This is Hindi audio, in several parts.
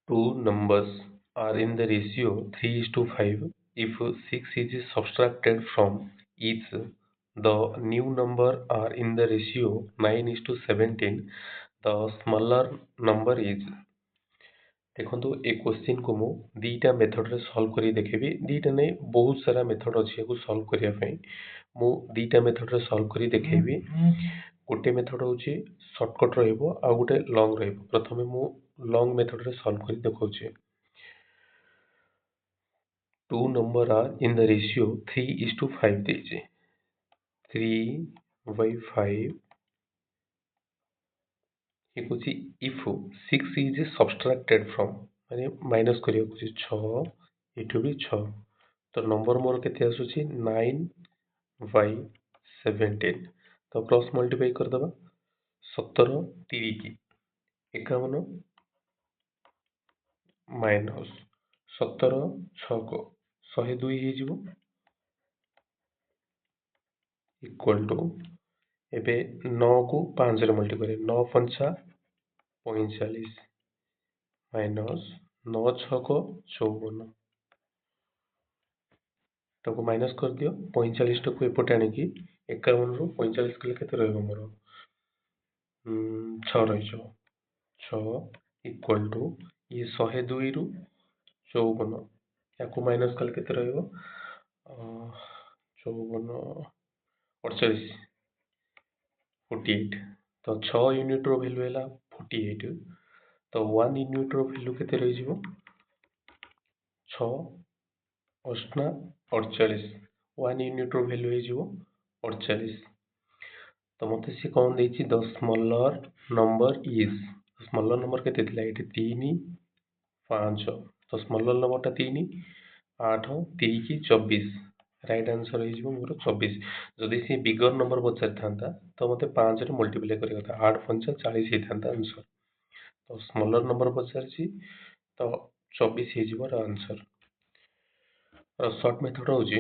Two numbers are in the ratio 3:5. If 6 is subtracted from each, the new number are in the ratio 9:17. The smaller number is. देखो ए क्वेश्चन को मु दीटा मेथड रे सॉल्व करी देखेबी दीटा नहीं बहुत सारा मेथड अछि को सॉल्व करिया पई मु दीटा मेथड रे सॉल्व करी देखेबी गोटे मेथड होची शॉर्टकट रहइबो आ गोटे लॉन्ग रहइबो प्रथमे मु लॉन्ग मेथड रे सॉल्व करी देखौची two number are in the ratio 3:5 दीजिए 3/5 equals if 6 is subtracted from माने माइनस करिया कुछ 6 एठु भी 6 तो नंबर मोर केते आसुची 9/17 तो क्रॉस मल्टीप्लाई कर दबा 17 3 की 51 माइनस 17 6 को 102 हे जिवो इक्वल टू एबे 9 को 5 रे मल्टीप्लाई 9 पंचा 45 माइनस 9 6 को 54 ताको माइनस कर दियो 45 को एपटे आने की 51 रु 45 कले केते रहबो मोर 6 रहि जो 6 इक्वल टू ये 102 रु 54 याको माइनस कले केते रहबो 54 48 48 तो 6 यूनिट रो वैल्यू हैला 48 तो 1 यूनिट रो वैल्यू केते रहि जिवो 6 अष्टा 48 1 यूनिट रो वैल्यू है जिवो 48 तो मते से कोन देछि the smaller number is smaller number केते थिला एठी 3 5 तो स्मॉलर नंबर ता 3 8 3 की 24 राइट आंसर है जिवो मोर 24 जदि से बिगर नंबर बचार थांता तो मते 5 रे मल्टीप्लाई करिया था 8 5 40 हे थांता आंसर तो स्मॉलर नंबर बचार छी तो 24 हे जिवो आंसर शॉर्ट मेथड होची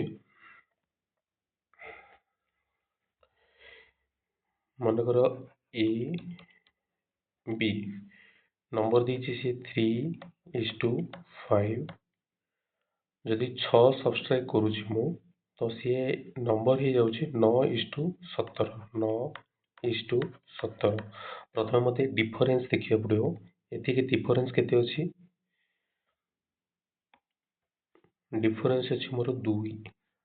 मन कर ए बी नंबर दीची से 3:5 जदि 6 सब्सट्रैक्ट करूची मु तो सी नंबर ही जाउची 9:17 9:17 प्रथम मते डिफरेंस देखिया पड़ियो एथि के डिफरेंस केते अछि डिफरेंस अछि मोर 2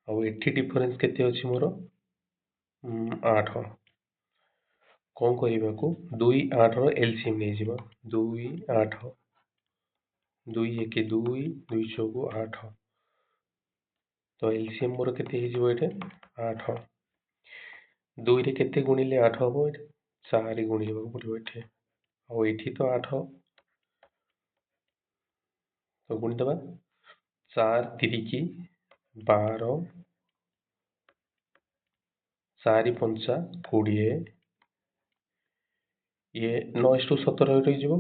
आ एथि डिफरेंस केते अछि मोर 8 कौन करिबा को 2 8 रो एलसीएम नै जिबा 2 8 2 1 2 2 4 8 तो एलसीएम मोर केते हे जिवो एटे 8 2 रे केते गुणिले 8 हबो एटे 4 गुणिले पड़िबो एटे आ एठी तो 8 तो गुणि दबा 4 3 की 12 4 5 20 ये 9:17 रही जिवो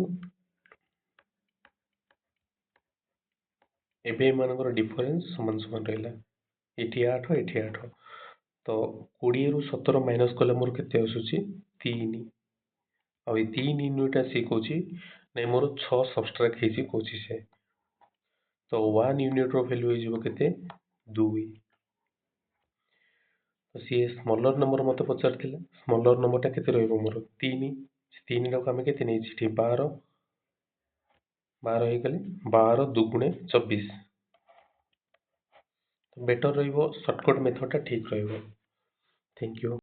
एबे मानकर डिफरेंस समान समान रहला एठी 8 एठी 8 तो 20 रु 17 माइनस कले मोर केते आसुची 3 आ ए 3 यूनिट आसी कोची नै मोर 6 सब्सट्रैक्ट हेची कोची से तो 1 यूनिट रो वैल्यू हे जिवो केते 2 तो सी स्मॉलर नंबर मते पचार थिला स्मॉलर नंबर ता केते रहइबो मोर 3 3 रो हम केते नै छी 12 12 हे गले 12 दुगुणे 24 बेटर रहिबो शॉर्टकट मेथड ता ठीक रहिबो थैंक यू